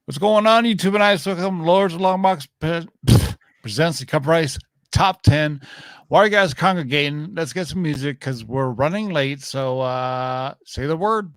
What's going on, YouTube and I? Welcome, Lords of Longbox presents the CovrPrice Top 10. While you guys congregating, let's get some music because we're running late. So say the word.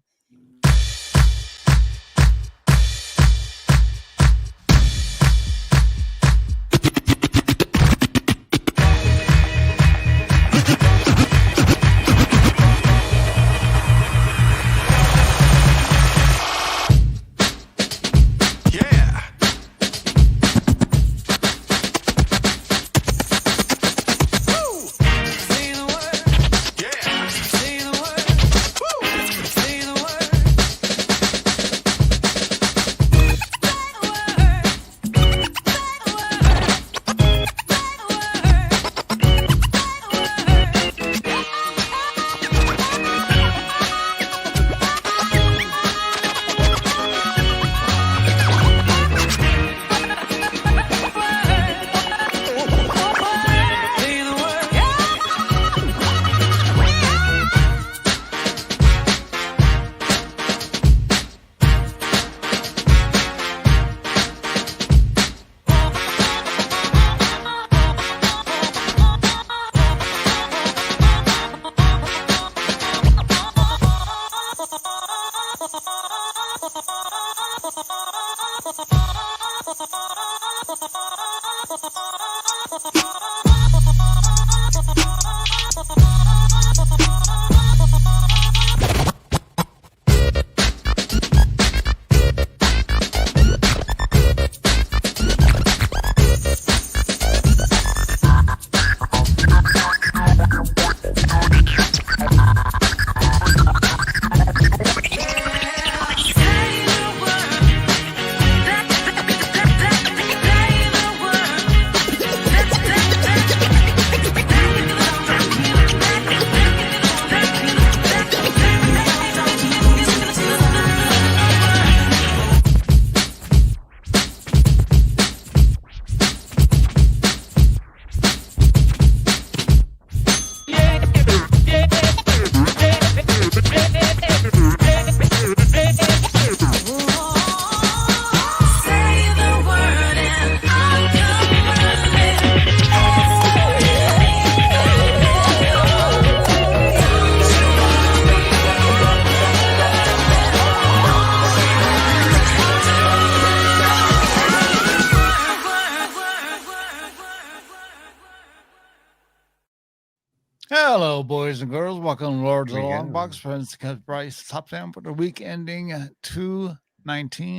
Hello, boys and girls. Welcome, Lords of the Longbox. Friends, CovrPrice Top 10 for the week ending 2/19.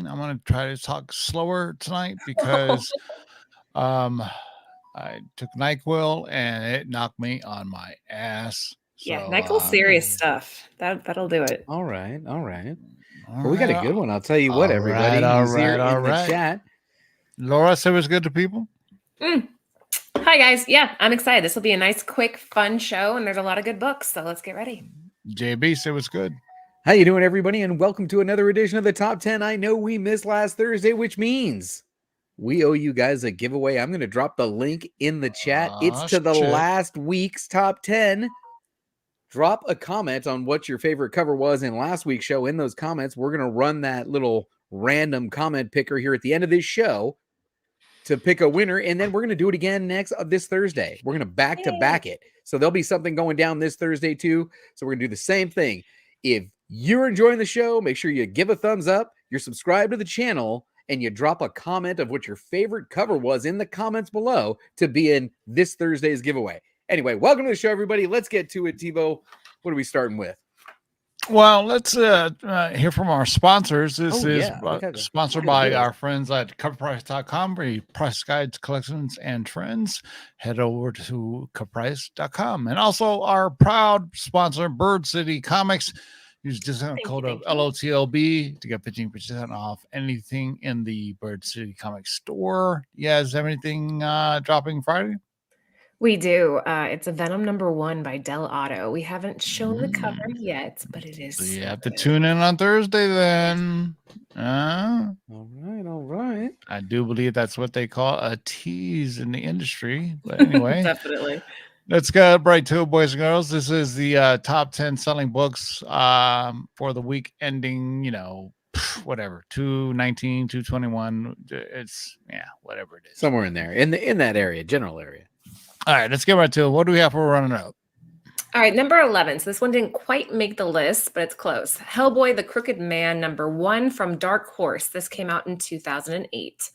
I'm going to try to talk slower tonight because I took NyQuil and it knocked me on my ass. Yeah, NyQuil's serious stuff. That'll do it. All right. Well, we got a good one. I'll tell you what, everybody. He's here in the chat. Laura, say what's good to people. Hi, guys. Yeah, I'm excited. This will be a nice, quick, fun show, and there's a lot of good books, so let's get ready. JB, say what's good. How you doing, everybody? And welcome to another edition of the Top 10. I know we missed last Thursday, which means we owe you guys a giveaway. I'm going to drop the link in the chat. It's to the last week's Top 10. Drop a comment on what your favorite cover was in last week's show. In those comments, we're going to run that little random comment picker here at the end of this show to pick a winner, and then we're going to do it again this Thursday. We're going to back-to-back it. So there'll be something going down this Thursday too. So we're going to do the same thing. If you're enjoying the show, make sure you give a thumbs up, you're subscribed to the channel, and you drop a comment of what your favorite cover was in the comments below to be in this Thursday's giveaway. Anyway, welcome to the show, everybody. Let's get to it, TiVo. What are we starting with? Well, let's hear from our sponsors. This is sponsored by our friends at CovrPrice.com for price guides, collections, and trends. Head over to CovrPrice.com. And also our proud sponsor, Bird City Comics. Use discount code of LOTLB to get 15% off anything in the Bird City Comics store. You guys have anything dropping Friday? We do. It's a Venom #1 by Del Otto. We haven't shown the cover yet, but it is. So you have to tune in on Thursday then. All right. I do believe that's what they call a tease in the industry. But anyway. Definitely. Let's get right to it, boys and girls. This is the top 10 selling books for the week ending, whatever, 219, 221. It's whatever it is. Somewhere in there, in that area, general area. All right, let's get right to it. What do we have for running up? All right, number 11. So this one didn't quite make the list, but it's close. Hellboy, the Crooked Man, number 1 from Dark Horse. This came out in 2008.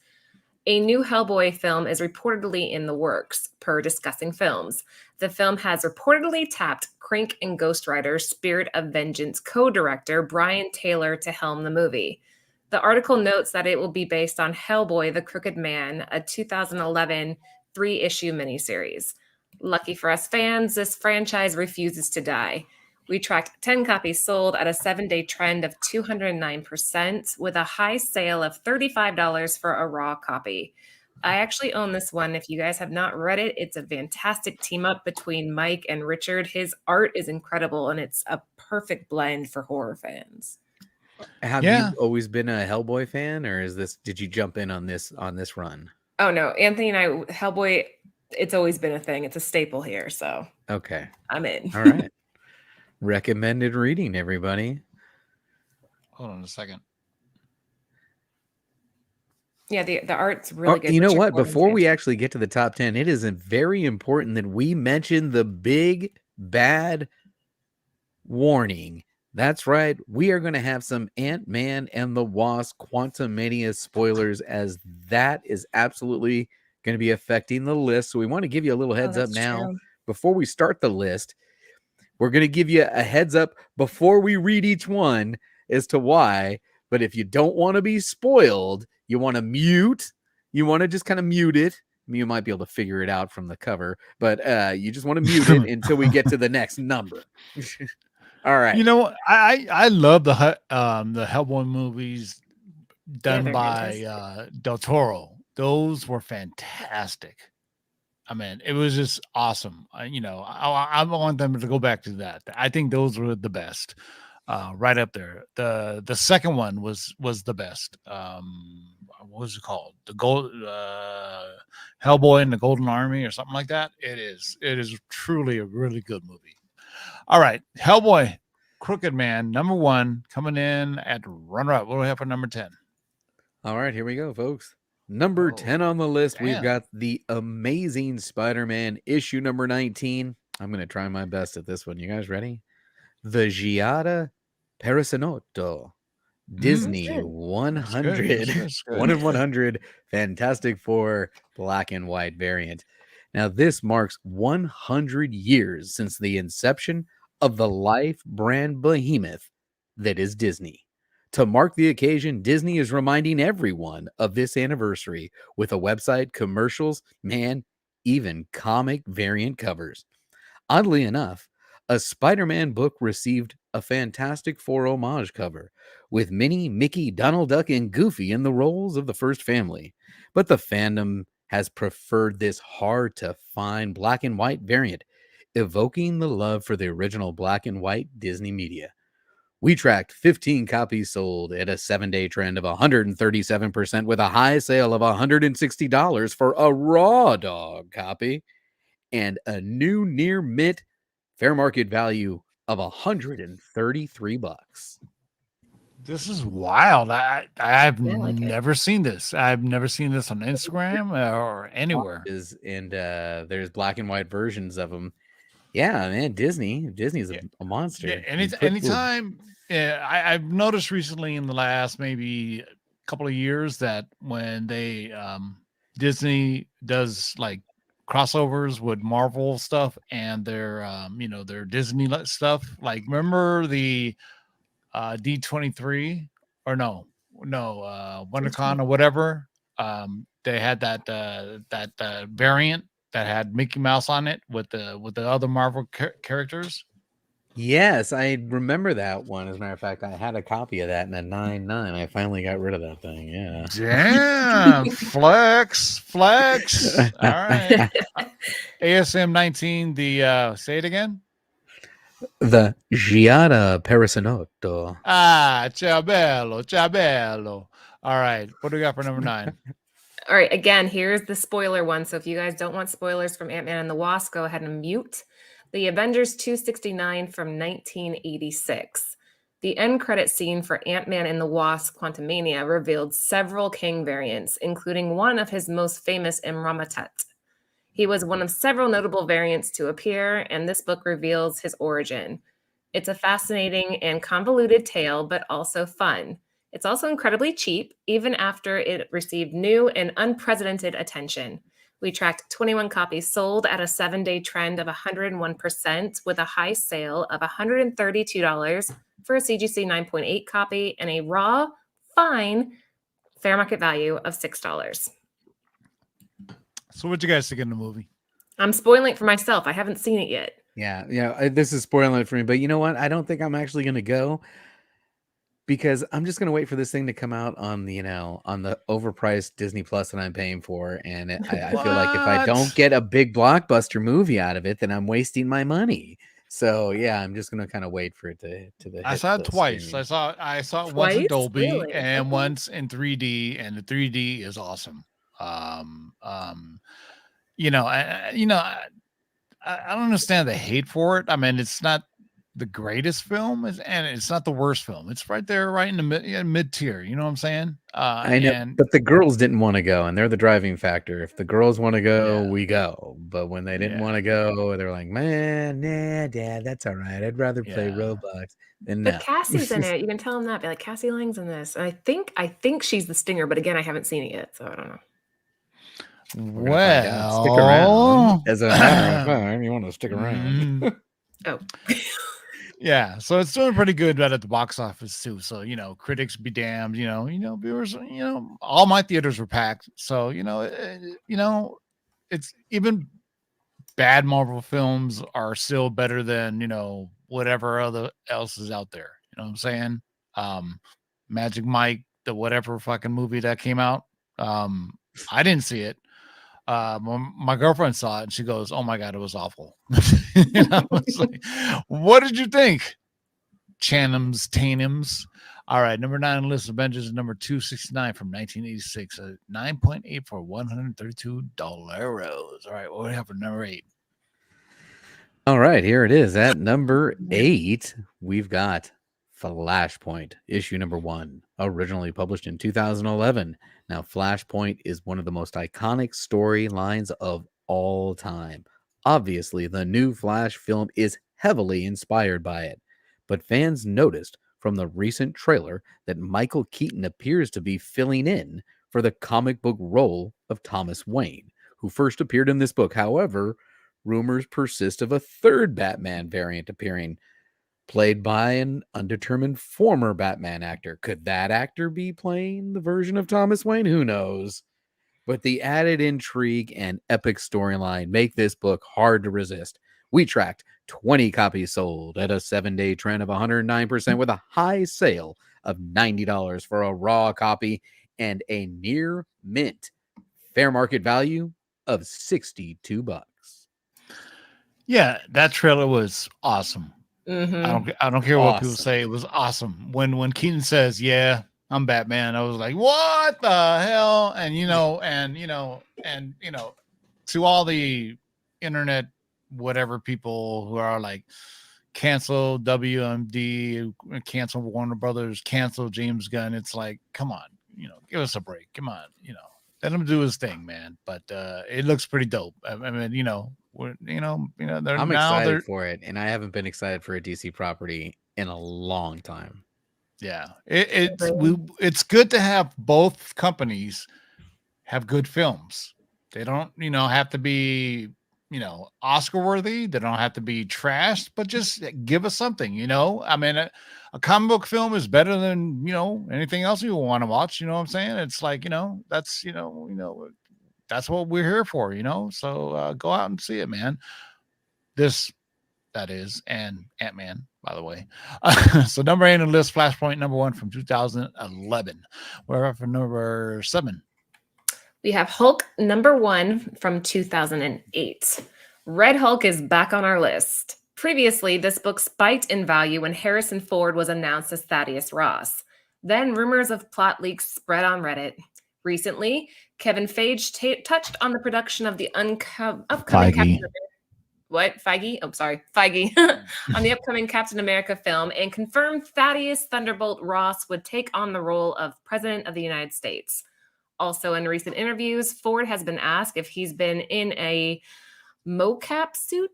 A new Hellboy film is reportedly in the works, per Discussing Films. The film has reportedly tapped Crank and Ghost Rider Spirit of Vengeance co-director Brian Taylor to helm the movie. The article notes that it will be based on Hellboy, the Crooked Man, a 2011 3-issue miniseries. Lucky for us fans, this franchise refuses to die. We tracked 10 copies sold at a 7-day trend of 209%, with a high sale of $35 for a raw copy. I actually own this one. If you guys have not read it, it's a fantastic team up between Mike and Richard. His art is incredible, and it's a perfect blend for horror fans. Have you always been a Hellboy fan, or did you jump in on this run? Oh no, Anthony and I, Hellboy, it's always been a thing. It's a staple here, so okay, I'm in. All right. Recommended reading, everybody. Hold on a second. Yeah, the art's really good. You know what? Before we actually get to the top 10, it is very important that we mention the big bad warning. That's right. We are going to have some Ant-Man and the Wasp Quantumania spoilers, as that is absolutely going to be affecting the list. So we want to give you a little heads up now. True. Before we start the list, we're going to give you a heads up before we read each one as to why. But if you don't want to be spoiled, you want to mute. You want to just kind of mute it. You might be able to figure it out from the cover, but you just want to mute it until we get to the next number. All right. You know, I love the Hellboy movies done by Del Toro. Those were fantastic. I mean, it was just awesome. I want them to go back to that. I think those were the best, right up there. The second one was the best. What was it called? The Hellboy and the Golden Army or something like that. It is truly a really good movie. All right, Hellboy, Crooked Man, number 1, coming in at runner-up. What do we have for number 10? All right, here we go, folks. Number 10 on the list, we've got The Amazing Spider-Man, issue number 19. I'm going to try my best at this one. You guys ready? The Giada Parasinotto. Disney 100. 1 in 100 Fantastic Four black and white variant. Now, this marks 100 years since the inception of the life brand behemoth that is Disney. To mark the occasion, Disney is reminding everyone of this anniversary with a website, commercials, even comic variant covers. Oddly enough, a Spider-Man book received a Fantastic Four homage cover with Minnie, Mickey, Donald Duck, and Goofy in the roles of the first family. But the fandom has preferred this hard-to-find black and white variant, evoking the love for the original black and white Disney media. We tracked 15 copies sold at a 7-day trend of 137%, with a high sale of $160 for a raw dog copy and a new near mint fair market value of $133. This is wild. I've never seen this. I've never seen this on Instagram or anywhere. And there's black and white versions of them. Yeah, man, Disney's a monster. Yeah, anytime. I've noticed recently in the last maybe a couple of years that when they Disney does like crossovers with Marvel stuff and their their Disney stuff. Like, remember the D23 or WonderCon or whatever. They had that variant that had Mickey Mouse on it with the other Marvel characters. Yes, I remember that one. As a matter of fact, I had a copy of that in a 9.9. I finally got rid of that thing. Yeah. Damn. flex. All right. ASM 19. Say it again. The Giada Parasinotto. Ciao bello. All right. What do we got for number 9? All right. Again, here's the spoiler one. So if you guys don't want spoilers from Ant-Man and the Wasp, go ahead and mute. The Avengers 269 from 1986. The end credit scene for Ant-Man and the Wasp: Quantumania revealed several Kang variants, including one of his most famous Imramatet. He was one of several notable variants to appear, and this book reveals his origin. It's a fascinating and convoluted tale, but also fun. It's also incredibly cheap, even after it received new and unprecedented attention. We tracked 21 copies sold at a 7-day trend of 101%, with a high sale of $132 for a CGC 9.8 copy and a raw, fine, fair market value of $6. So what you guys think of the movie? I'm spoiling it for myself. I haven't seen it yet. Yeah, this is spoiling it for me. But you know what? I don't think I'm actually going to go, because I'm just going to wait for this thing to come out on the, on the overpriced Disney Plus that I'm paying for. And I feel like if I don't get a big blockbuster movie out of it, then I'm wasting my money. So yeah, I'm just going to kind of wait for it to I saw it twice. Streaming. I saw it once in Dolby, really? and once in 3D, and the 3D is awesome. I don't understand the hate for it. I mean, it's not the greatest film, and it's not the worst film. It's right there, right in the mid tier. You know what I'm saying? I know, but the girls didn't want to go, and they're the driving factor. If the girls want to go, we go. But when they didn't want to go, they're like, "Man, nah, Dad, that's all right. I'd rather play Roblox than But Cassie's in it. You can tell them that. Be like, Cassie Lang's in this. And I think she's the stinger, but again, I haven't seen it yet, so I don't know. Well, stick around. As a matter of fact, you want to stick around. Oh. Yeah, so it's doing pretty good right at the box office too. So critics be damned. Viewers. All my theaters were packed. So it's even bad Marvel films are still better than whatever other else is out there. You know what I'm saying? Magic Mike, the whatever fucking movie that came out. I didn't see it. My girlfriend saw it and she goes, "Oh my God, it was awful." I was like, what did you think? Tanems. All right, number 9 on the list of Avengers is number 269 from 1986, a 9.8 for $132. All right, what do we have for number 8? All right, here it is. At number 8, we've got Flashpoint, issue number 1, originally published in 2011. Now, Flashpoint is one of the most iconic storylines of all time. Obviously, the new Flash film is heavily inspired by it, but fans noticed from the recent trailer that Michael Keaton appears to be filling in for the comic book role of Thomas Wayne, who first appeared in this book. However, rumors persist of a third Batman variant appearing, played by an undetermined former Batman actor. Could that actor be playing the version of Thomas Wayne? Who knows? But the added intrigue and epic storyline make this book hard to resist. We tracked 20 copies sold at a 7-day trend of 109%, with a high sale of $90 for a raw copy and a near mint fair market value of $62. Yeah, that trailer was awesome. Mm-hmm. I don't care what people say. It was awesome. When Keaton says, "Yeah, I'm Batman," I was like, "What the hell?" And to all the internet whatever people who are like, cancel WMD, cancel Warner Brothers, cancel James Gunn. It's like, come on, give us a break. Come on, let him do his thing, man. But it looks pretty dope. I mean, I'm excited for it, and I haven't been excited for a DC property in a long time. Yeah, it's good to have both companies have good films. They don't, have to be, Oscar worthy. They don't have to be trashed, but just give us something. I mean, a comic book film is better than anything else you want to watch. You know what I'm saying? It's like that's that's what we're here for. So go out and see it, man. That is, and Ant-Man, by the way. So number 8 on the list, Flashpoint number 1 from 2011. We're up for number 7. We have Hulk number 1 from 2008. Red Hulk is back on our list. Previously, this book spiked in value when Harrison Ford was announced as Thaddeus Ross. Then rumors of plot leaks spread on Reddit. Recently, Kevin Feige touched on the production of the upcoming Captain America. what? Feige? Oh, sorry. Feige on the upcoming Captain America film and confirmed Thaddeus Thunderbolt Ross would take on the role of President of the United States. Also, in recent interviews, Ford has been asked if he's been in a mocap suit,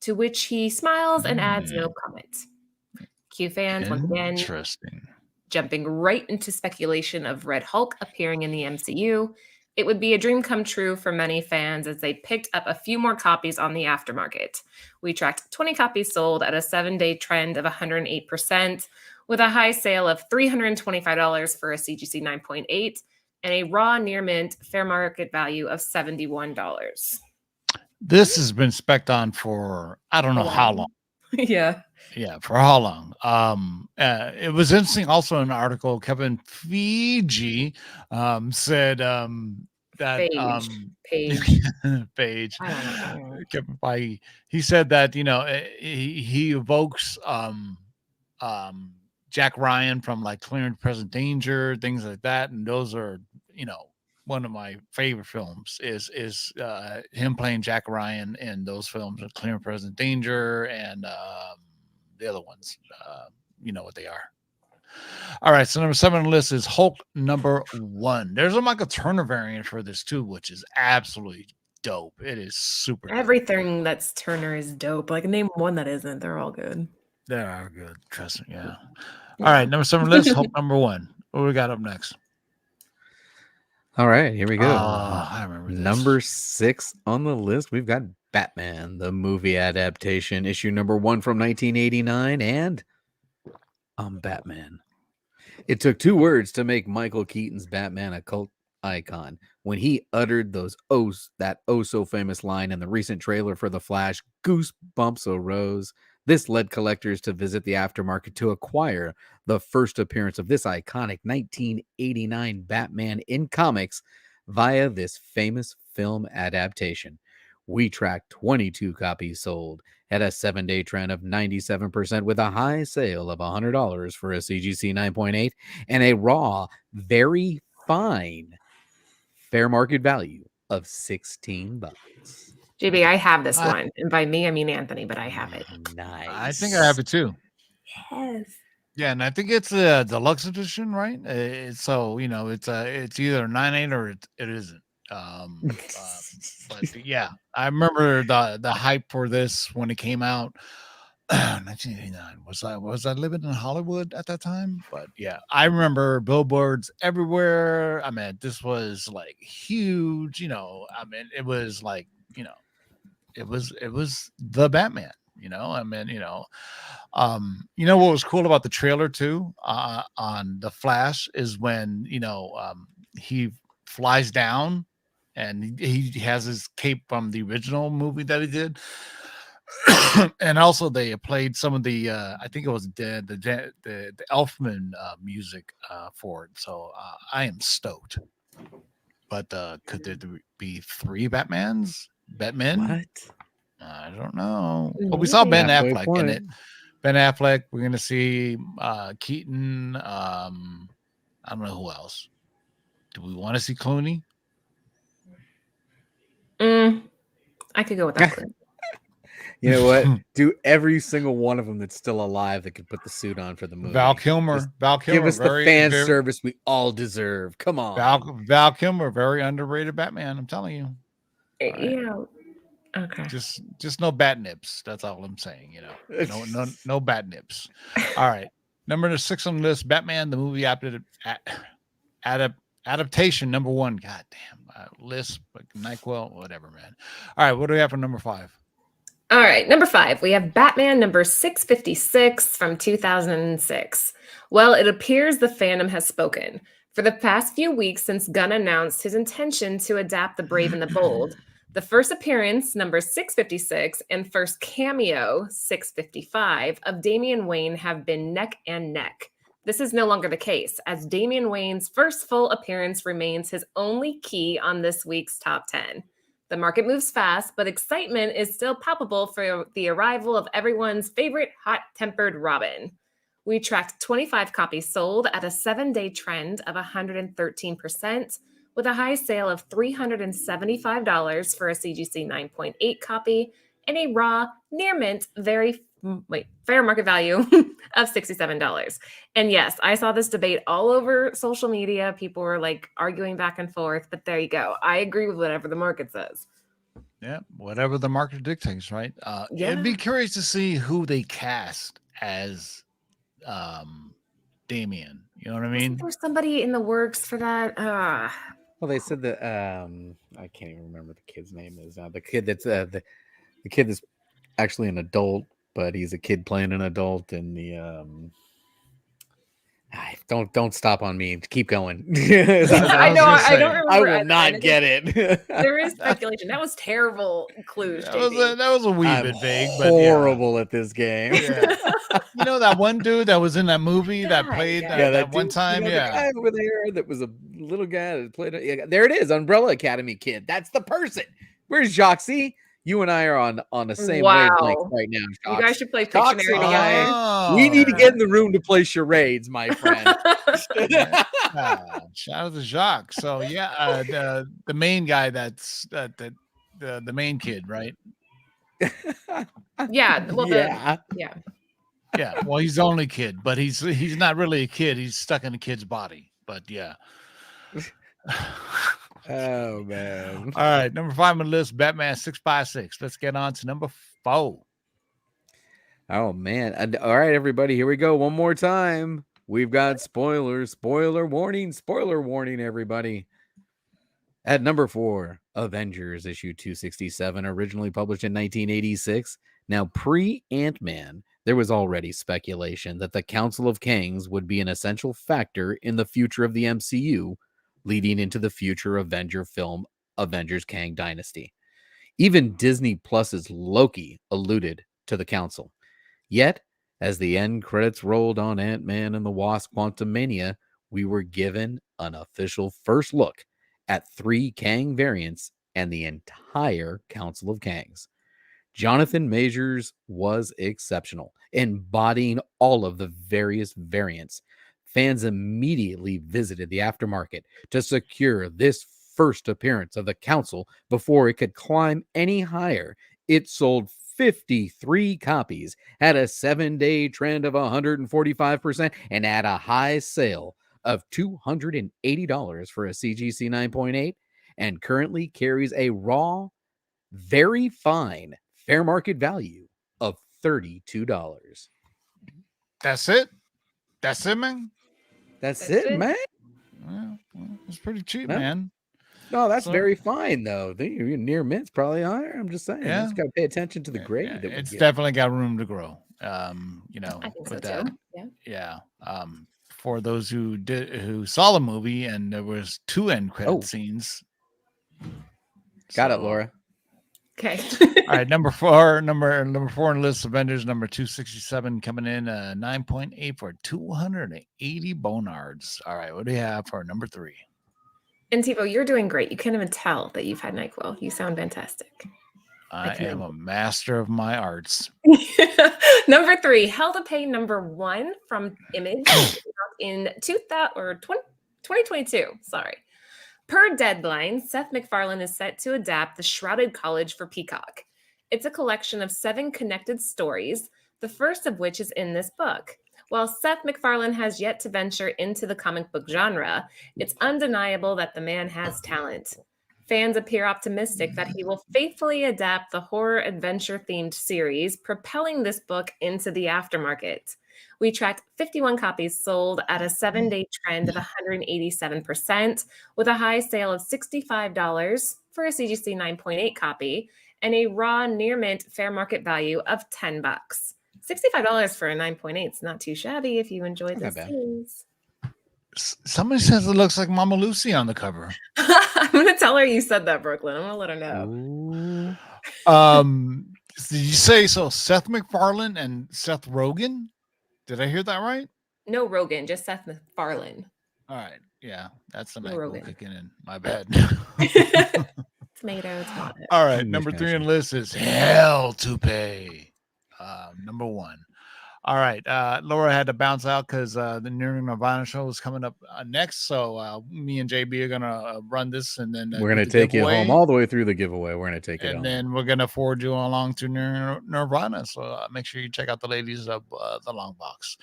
to which he smiles and adds no comment. Q fans, once again, interesting. Jumping right into speculation of Red Hulk appearing in the MCU. It would be a dream come true for many fans as they picked up a few more copies on the aftermarket. We tracked 20 copies sold at a 7-day trend of 108%, with a high sale of $325 for a CGC 9.8 and a raw near mint fair market value of $71. This has been spec'd on for I don't know how long. Yeah. Yeah, for how long? It was interesting. Also, in an article, Kevin Feige said that Page Kevin Feige, he said that he evokes Jack Ryan from like Clear and Present Danger, things like that, and those are one of my favorite films is him playing Jack Ryan in those films, Clear and Present Danger, and the other ones, you know what they are. All right, so number 7 on the list is Hulk #1. There's a Michael Turner variant for this too, which is absolutely dope. It is super dope. Everything that's Turner is dope. Like, name one that isn't. They're all good. They are good. Trust me. Yeah. All right, number 7 on the list, Hulk #1. What we got up next? All right, here we go. I remember this. Number 6 on the list, we've got Batman, the movie adaptation, issue number 1 from 1989, and I'm Batman. It took 2 words to make Michael Keaton's Batman a cult icon. When he uttered that so famous line in the recent trailer for The Flash, goosebumps arose. This led collectors to visit the aftermarket to acquire the first appearance of this iconic 1989 Batman in comics via this famous film adaptation. We tracked 22 copies sold at a 7-day trend of 97% with a high sale of $100 for a CGC 9.8 and a raw, very fine fair market value of $16. JB, I have this one. And by me, I mean Anthony, but I have it. Nice. I think I have it too. Yes. Yeah, and I think it's a deluxe edition, right? So it's either 9.8 or it isn't. But yeah, I remember the hype for this when it came out. 1989. Was I living in Hollywood at that time? But yeah, I remember billboards everywhere. I mean, this was like huge. I mean, it was like it was the Batman. What was cool about the trailer too on the Flash is when he flies down and he has his cape from the original movie that he did. And also they played some of the I think it was the Elfman music for it. So I am stoked. But could there be 3 Batmen? What? I don't know. But we saw Ben Affleck in it. Ben Affleck. We're gonna see Keaton. I don't know who else. Do we want to see Clooney? I could go with that. You know what? Do every single one of them that's still alive that could put the suit on for the movie. Val Kilmer. Give us the fan service we all deserve. Come on. Val Kilmer, very underrated Batman. I'm telling you. Yeah. Okay. Just no bat nips. That's all I'm saying. No bat nips. All right. Number 6 on the list: Batman, the movie adaptation. Number 1. God damn. List, NyQuil, whatever, man. All right. What do we have for number 5? All right, number 5, we have Batman number 656 from 2006. Well, it appears the fandom has spoken. For the past few weeks since Gunn announced his intention to adapt The Brave and the Bold, the first appearance, number 656, and first cameo, 655, of Damian Wayne have been neck and neck. This is no longer the case, as Damian Wayne's first full appearance remains his only key on this week's top 10. The market moves fast, but excitement is still palpable for the arrival of everyone's favorite hot-tempered Robin. We tracked 25 copies sold at a 7-day trend of 113%, with a high sale of $375 for a CGC 9.8 copy and a raw, near mint, fair market value of $67. And yes, I saw this debate all over social media. People were like arguing back and forth, but there you go. I agree with whatever the market says. Yeah, whatever the market dictates, right? It'd be curious to see who they cast as Damien. You know what I mean? There's somebody in the works for that. Well, they said that I can't even remember the kid's name is now. The kid that's the kid that's actually an adult, but he's a kid playing an adult in the don't stop on me. Keep going. I know. I don't remember. I will not get it. There is speculation. That was terrible clues. That was a wee bit vague, but horrible at this game. Yeah. You know that one dude that was in that movie that played that one time? The guy over there that was a little guy that played. There it is, Umbrella Academy kid. That's the person. Where's Joxy? You and I are on the same wavelength right now. Jox. You guys should play Pictionary together. Oh, we need to get in the room to play charades, my friend. Shout out to Jacques. So the main guy that's the main kid, right? Yeah. Well, yeah. Well, he's the only kid, but he's not really a kid. He's stuck in a kid's body. But yeah. Oh man. All right, number 5 on the list, Batman 656. Let's get on to number 4. Oh man. All right, everybody, here we go. One more time. We've got spoilers. Spoiler warning, everybody. At number 4, Avengers issue 267, originally published in 1986. Now, pre-Ant-Man, there was already speculation that the Council of Kangs would be an essential factor in the future of the MCU, leading into the future Avenger film Avengers Kang Dynasty. Even Disney Plus's Loki alluded to the council. Yet, as the end credits rolled on Ant-Man and the Wasp Quantumania, we were given an official first look at 3 Kang variants and the entire Council of Kangs. Jonathan Majors was exceptional, embodying all of the various variants. Fans immediately visited the aftermarket to secure this first appearance of the council before it could climb any higher. It sold 53 copies, had a 7-day trend of 145%, and at a high sale of $280 for a CGC 9.8, and currently carries a raw, very fine fair market value of $32. That's it? That's it, man? That's it, man. Well, it's pretty cheap, man. No, that's very fine, though. The near mint's probably higher. I'm just saying. You just got to pay attention to the grade. Yeah. It's definitely got room to grow. I think so too. Yeah. For those who saw the movie, and there was 2 end credit scenes. Got it, Laura. Okay. All right, number 4 on the list, Avengers number 267 coming in 9.8 for 280 bonards. All right, what do you have for number 3? And Tivo, you're doing great. You can't even tell that you've had NyQuil. You sound fantastic. I am a master of my arts. Number 3, Hell to Pay number 1 from Image in 2022. Sorry. Per deadline, Seth MacFarlane is set to adapt The Shrouded College for Peacock. It's a collection of 7 connected stories, the first of which is in this book. While Seth MacFarlane has yet to venture into the comic book genre, it's undeniable that the man has talent. Fans appear optimistic that he will faithfully adapt the horror adventure-themed series, propelling this book into the aftermarket. We tracked 51 copies sold at a 7-day trend of 187%, with a high sale of $65 for a CGC 9.8 copy and a raw near mint fair market value of $10. $65 for a 9.8 is not too shabby if you enjoy the series. Somebody says it looks like Mama Lucy on the cover. I'm going to tell her you said that, Brooklyn. I'm going to let her know. Did you say so? Seth MacFarlane and Seth Rogen? Did I hear that right? No Rogen, just Seth MacFarlane. All right. Yeah, that's the Rogen kicking in. My bad. Tomato. All right. Number 3 on the list is Hell to Pay. Number 1. All right. Laura had to bounce out because the Nearing Nirvana show is coming up next. So me and JB are going to run this, and then we're going to take you home all the way through the giveaway. We're going to take it home. And then we're going to forward you along to Nirvana. So make sure you check out the ladies of the Long Box.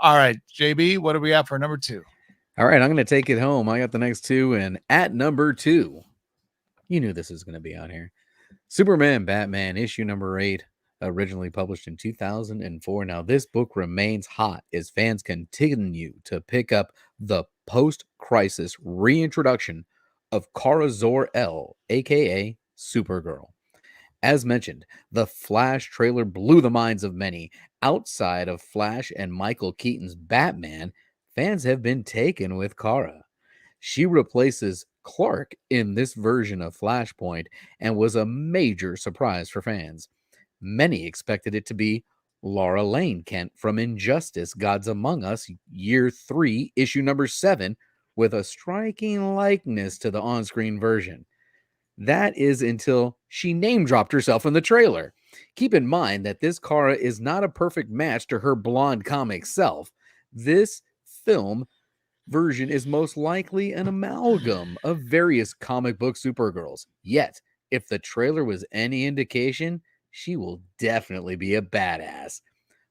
All right, JB, what do we have for number 2? All right, I'm going to take it home. I got the next 2, and at number 2, you knew this was going to be on here. Superman Batman issue number 8, originally published in 2004. Now, this book remains hot as fans continue to pick up the post-crisis reintroduction of Kara Zor-El, aka Supergirl. As mentioned, the Flash trailer blew the minds of many. Outside of Flash and Michael Keaton's Batman, fans have been taken with Kara. She replaces Clark in this version of Flashpoint and was a major surprise for fans. Many expected it to be Laura Lane Kent from Injustice Gods Among Us, Year 3, issue number 7, with a striking likeness to the on-screen version. That is until she name-dropped herself in the trailer. Keep in mind that this Kara is not a perfect match to her blonde comic self. This film version is most likely an amalgam of various comic book Supergirls. Yet, if the trailer was any indication, she will definitely be a badass.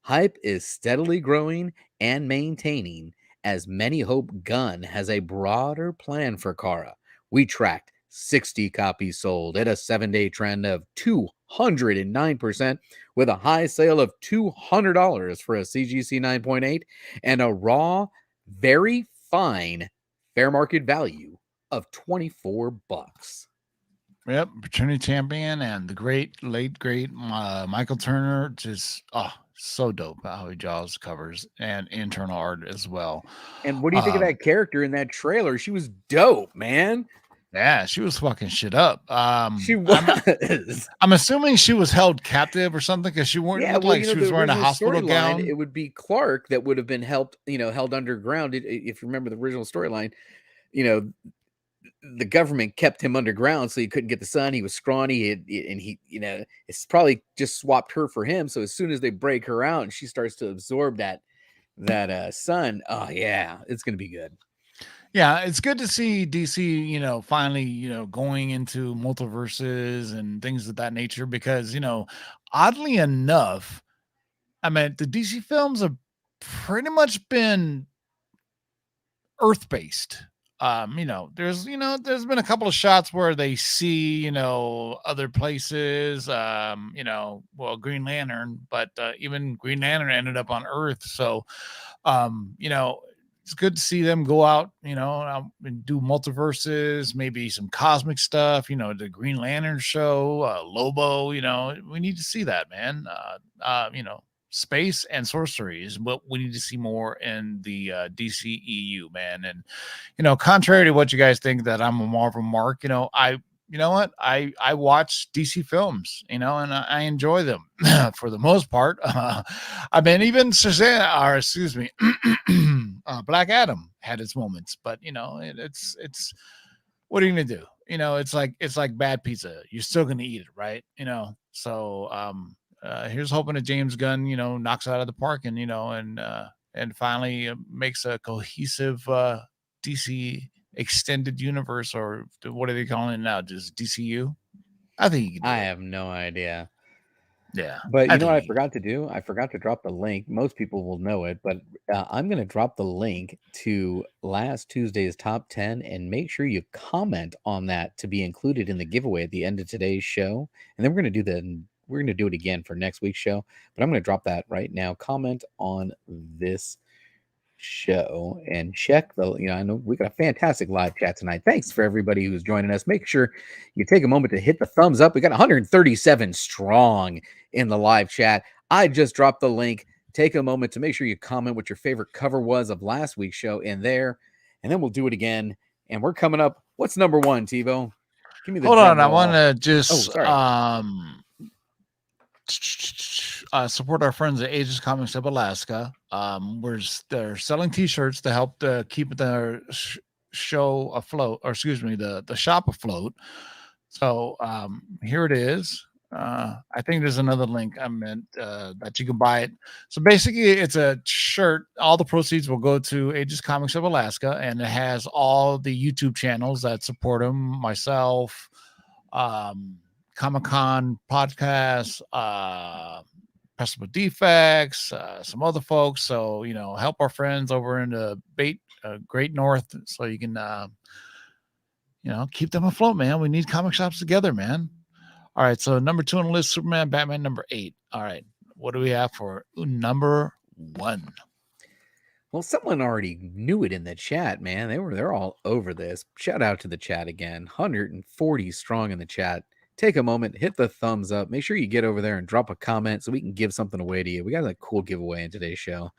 Hype is steadily growing and maintaining as many hope Gunn has a broader plan for Kara. We tracked 60 copies sold at a 7-day trend of 209%, with a high sale of $200 for a CGC 9.8 and a raw, very fine fair market value of $24. Yep, Paternity Champion and the late great Michael Turner, just so dope how he draws covers and internal art as well. And what do you think of that character in that trailer? She was dope, man. Yeah, she was fucking shit up. She was. I'm assuming she was held captive or something because she weren't she was wearing a hospital gown. It would be Clark that would have been held underground. If you remember the original storyline, the government kept him underground so he couldn't get the sun. He was scrawny, and he, it's probably just swapped her for him. So as soon as they break her out and she starts to absorb that sun, oh yeah, it's gonna be good. Yeah, it's good to see DC, finally, going into multiverses and things of that nature because, oddly enough, I mean, the DC films have pretty much been Earth-based. There's been a couple of shots where they see, other places, Green Lantern, but even Green Lantern ended up on Earth. So, it's good to see them go out, and do multiverses, maybe some cosmic stuff, the Green Lantern show, Lobo, we need to see that, man. Space and sorcery is what we need to see more in the DCEU, man. And, contrary to what you guys think that I'm a Marvel mark, I watch DC films, and I enjoy them for the most part. I mean, even Black Adam had its moments, but it's what are you gonna do? It's like bad pizza. You're still gonna eat it, right? So here's hoping that James Gunn, knocks it out of the park and finally makes a cohesive DC extended universe, or what are they calling it now? Just DCU? I think I have no idea. Yeah. But you know what I forgot to do? I forgot to drop the link. Most people will know it, but I'm going to drop the link to last Tuesday's top 10 and make sure you comment on that to be included in the giveaway at the end of today's show. And then we're going to do it again for next week's show, but I'm going to drop that right now. Comment on this show and check I know we got a fantastic live chat tonight. Thanks for everybody who's joining us. Make sure you take a moment to hit the thumbs up. We got 137 strong in the live chat. I just dropped the link. Take a moment to make sure you comment what your favorite cover was of last week's show in there, and then we'll do it again. And we're coming up. What's number 1, TiVo? Give me the hold on. I want to just support our friends at Aegis Comics of Alaska. They're selling T-shirts to help keep their show afloat, or excuse me, the shop afloat. So here it is. I think there's another link I meant that you can buy it. So basically, it's a shirt. All the proceeds will go to Aegis Comics of Alaska, and it has all the YouTube channels that support them. Myself, Comic-Con podcast, Festival Defects, some other folks. So help our friends over in the Great North, so you can keep them afloat, man. We need comic shops together, man. All right, so number 2 on the list, Superman, Batman, number 8. All right, what do we have for number 1? Well, someone already knew it in the chat, man. They're all over this. Shout out to the chat again. 140 strong in the chat. Take a moment, hit the thumbs up. Make sure you get over there and drop a comment so we can give something away to you. We got a cool giveaway in today's show.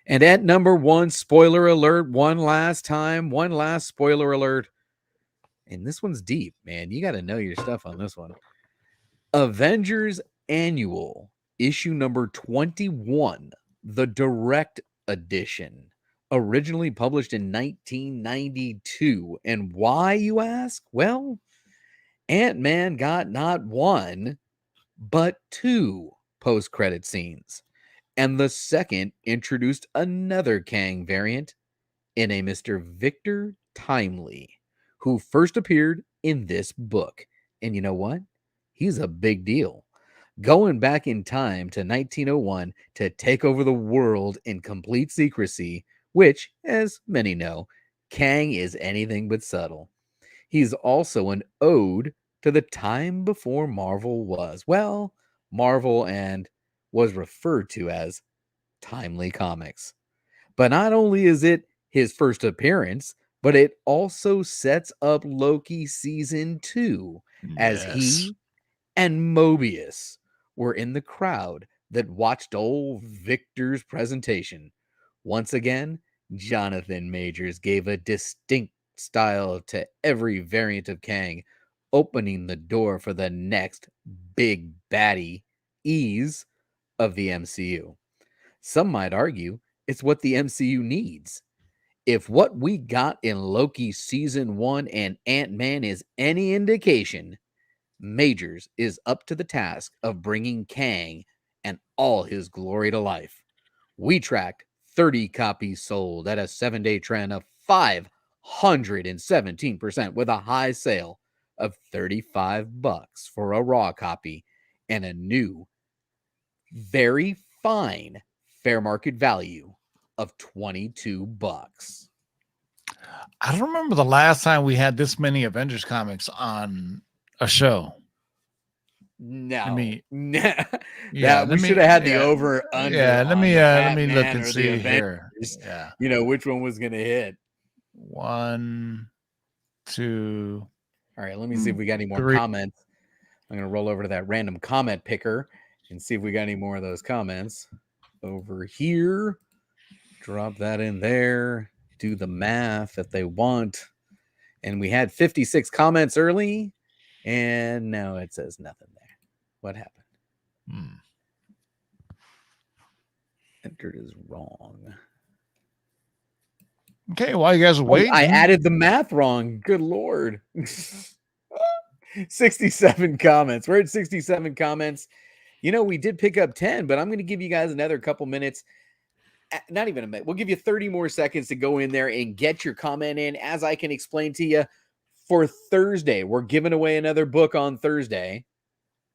And at number 1, spoiler alert, one last spoiler alert. And this one's deep, man. You got to know your stuff on this one. Avengers Annual, issue number 21, the direct edition, originally published in 1992. And why, you ask? Well, Ant-Man got not 1, but 2 post-credit scenes. And the second introduced another Kang variant in a Mr. Victor Timely, who first appeared in this book. And you know what? He's a big deal. Going back in time to 1901 to take over the world in complete secrecy, which, as many know, Kang is anything but subtle. He's also an ode to the time before Marvel was, well, Marvel and was referred to as Timely Comics. But not only is it his first appearance, but it also sets up Loki season 2, as he and Mobius were in the crowd that watched old Victor's presentation. Once again, Jonathan Majors gave a distinct style to every variant of Kang, opening the door for the next big baddie ease of the MCU. Some might argue it's what the MCU needs. If what we got in Loki season 1 and Ant-Man is any indication, Majors is up to the task of bringing Kang and all his glory to life. We tracked 30 copies sold at a 7-day trend of 517%, with a high sale of $35 for a raw copy and a new, very fine fair market value of $22. I don't remember the last time we had this many Avengers comics on a show. No, we should have had the over under. Yeah, let me look and see here. Yeah, which one was gonna hit. 1, 2. All right, let me see if we got any more comments. I'm gonna roll over to that random comment picker and see if we got any more of those comments over here. Drop that in there. Do the math if they want. And we had 56 comments early, and now it says nothing there. What happened? Entered is wrong. Okay, while you guys are waiting, I added the math wrong. Good Lord. 67 comments. We're at 67 comments. We did pick up 10, but I'm going to give you guys another couple minutes. Not even a minute. We'll give you 30 more seconds to go in there and get your comment in. As I can explain to you, for Thursday, we're giving away another book on Thursday.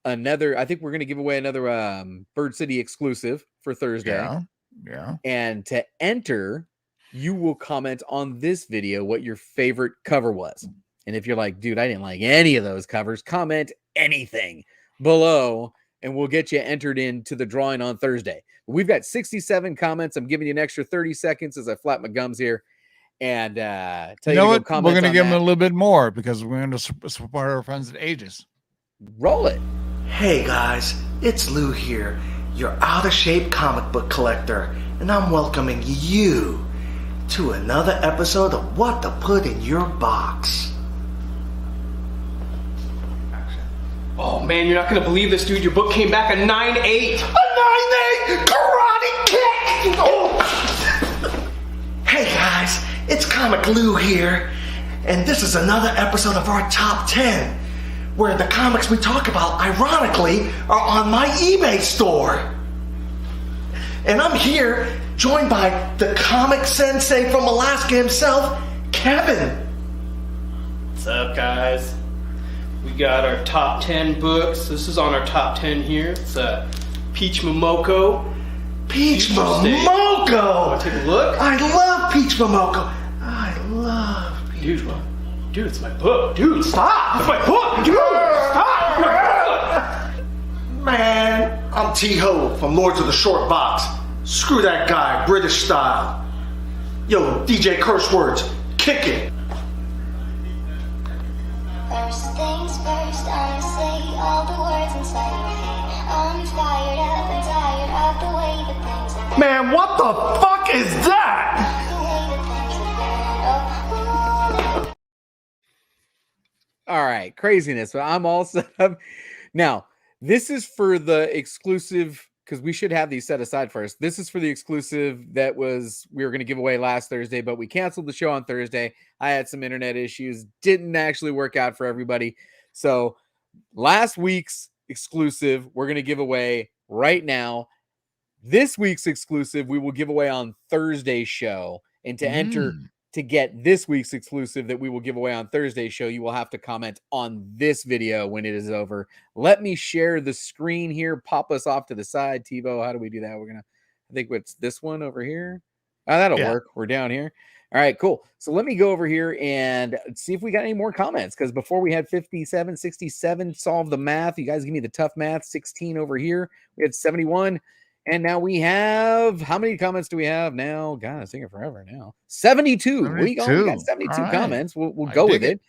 I think we're going to give away another Bird City exclusive for Thursday. Yeah. And to enter, you will comment on this video what your favorite cover was. And if you're like, dude, I didn't like any of those covers, comment anything below, and we'll get you entered into the drawing on Thursday. We've got 67 comments. I'm giving you an extra 30 seconds as I flap my gums here. And tell you what? We're going to give them a little bit more because we're going to support our friends at Aegis. Roll it. Hey guys, it's Lou here, your out-of-shape comic book collector, and I'm welcoming you to another episode of What to Put in Your Box. Oh man, you're not gonna believe this, dude. Your book came back a 9.8. A 9.8 karate kick! Oh. Hey guys, it's Comic Lou here, and this is another episode of our Top 10. where the comics we talk about, ironically, are on my eBay store. And I'm here, joined by the comic sensei from Alaska himself, Kevin. What's up, guys? We got our top 10 books. This is on our top 10 here. It's Peach Momoko. Peach Momoko! Want to take a look? I love Peach Momoko. I love Peach Momoko. Dude, it's my book. Dude, stop! It's my book! Dude, stop! Man, I'm T-Ho from Lords of the Short Box. Screw that guy, British style. Yo, DJ Curse Words, kick it. First things first, I'ma say all the words inside my head. I'm fired up and tired of the way that things are. Man, what the fuck is that? The way that things are. All right, craziness. But I'm all set up. Now, this is for the exclusive, because we should have these set aside first. This is for the exclusive that we were going to give away last Thursday, but we canceled the show on Thursday. I had some internet issues. Didn't actually work out for everybody. So last week's exclusive, we're going to give away right now. This week's exclusive, we will give away on Thursday's show. And to enter to get this week's exclusive that we will give away on Thursday's show, you will have to comment on this video when it is over. Let me share the screen here. Pop us off to the side. TiVo, how do we do that? We're going to, I think it's this one over here. Oh, that'll work. We're down here. All right, cool. So let me go over here and see if we got any more comments, because before we had 57, 67, solve the math. You guys give me the tough math. 16 over here. We had 71. And now we have, how many comments do we have now? God, it's taking forever now. 72. We got 72 comments. We'll go with it.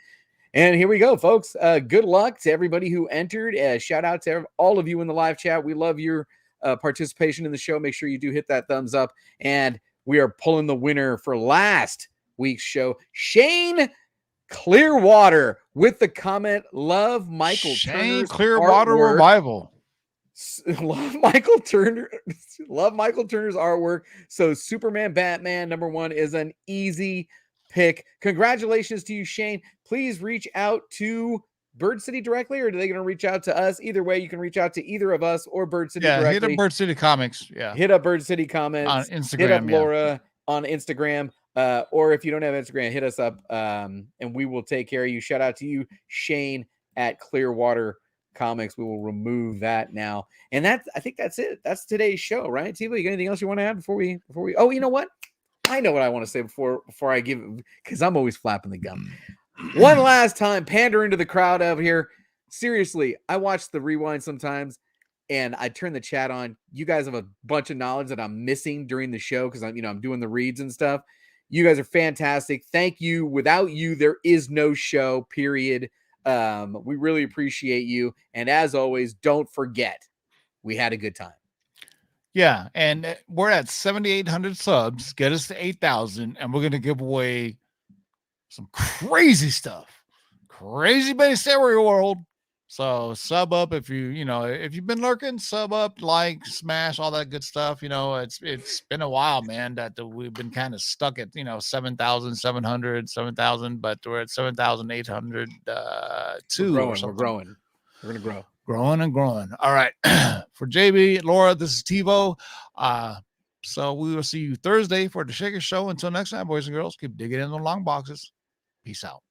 And here we go, folks. Good luck to everybody who entered. Shout out to all of you in the live chat. We love your participation in the show. Make sure you do hit that thumbs up. And we are pulling the winner for last week's show. Shane Clearwater with the comment, love Michael Turner's Clearwater artwork. Revival. Love Michael Turner's artwork. So Superman Batman #1 is an easy pick. Congratulations to you, Shane. Please reach out to Bird City directly, or are they going to reach out to us? Either way, you can reach out to either of us or Bird City directly. Hit up Bird City Comics. Yeah. Hit up Bird City Comments on Instagram. Hit up Laura on Instagram. Or if you don't have Instagram, hit us up and we will take care of you. Shout out to you, Shane at Clearwater Comics. We will remove that now. And I think that's it. That's today's show, right? Tiva, you got anything else you want to add before we oh, you know what? I know what I want to say before I give, because I'm always flapping the gum. One last time, pandering to the crowd out here. Seriously, I watch the rewind sometimes and I turn the chat on. You guys have a bunch of knowledge that I'm missing during the show because I'm doing the reads and stuff. You guys are fantastic. Thank you. Without you, there is no show, period. We really appreciate you. And as always, don't forget, we had a good time. Yeah. And we're at 7,800 subs. Get us to 8,000. And we're going to give away some crazy stuff. Crazy base area world. So sub up if if you've been lurking, sub up, like, smash, all that good stuff. It's been a while, man, that we've been kind of stuck at 7,700, 7,000, but we're at 7,800 too. We're growing. We're gonna grow. Growing and growing. All right. For JB, Laura, this is TiVo. So we will see you Thursday for the Shaker Show. Until next time, boys and girls, keep digging in the long boxes. Peace out.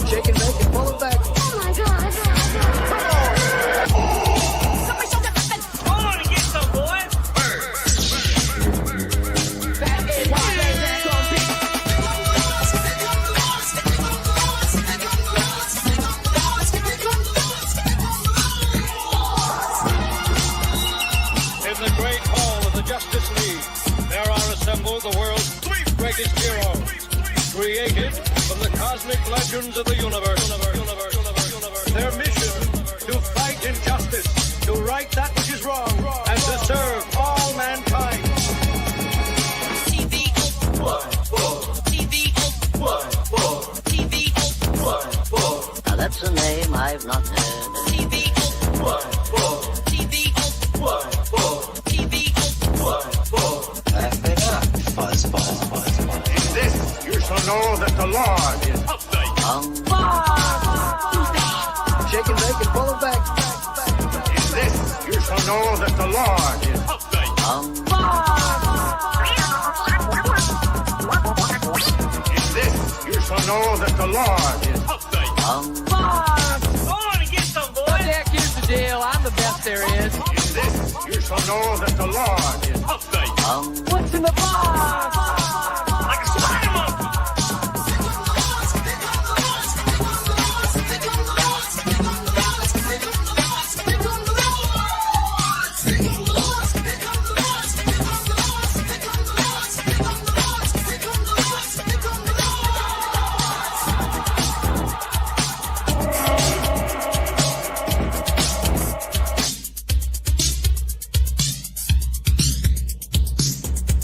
Shake and make it, pull it back. Oh my God. Come on and get some, boy. In the great hall of the Justice League, there are assembled the world's three greatest heroes, created from the cosmic legends of the universe. Their mission, to fight injustice, to right that which is wrong, and to serve all mankind. Now that's a name I've not heard. Shake and bake and pull it back. In this, you shall know that the Lord is upright. In this, you shall know that the Lord is upright. Go on and get some, boys. Jack, here's the deal. I'm the best there is. In this, you shall know that the Lord is upright. What's in the box?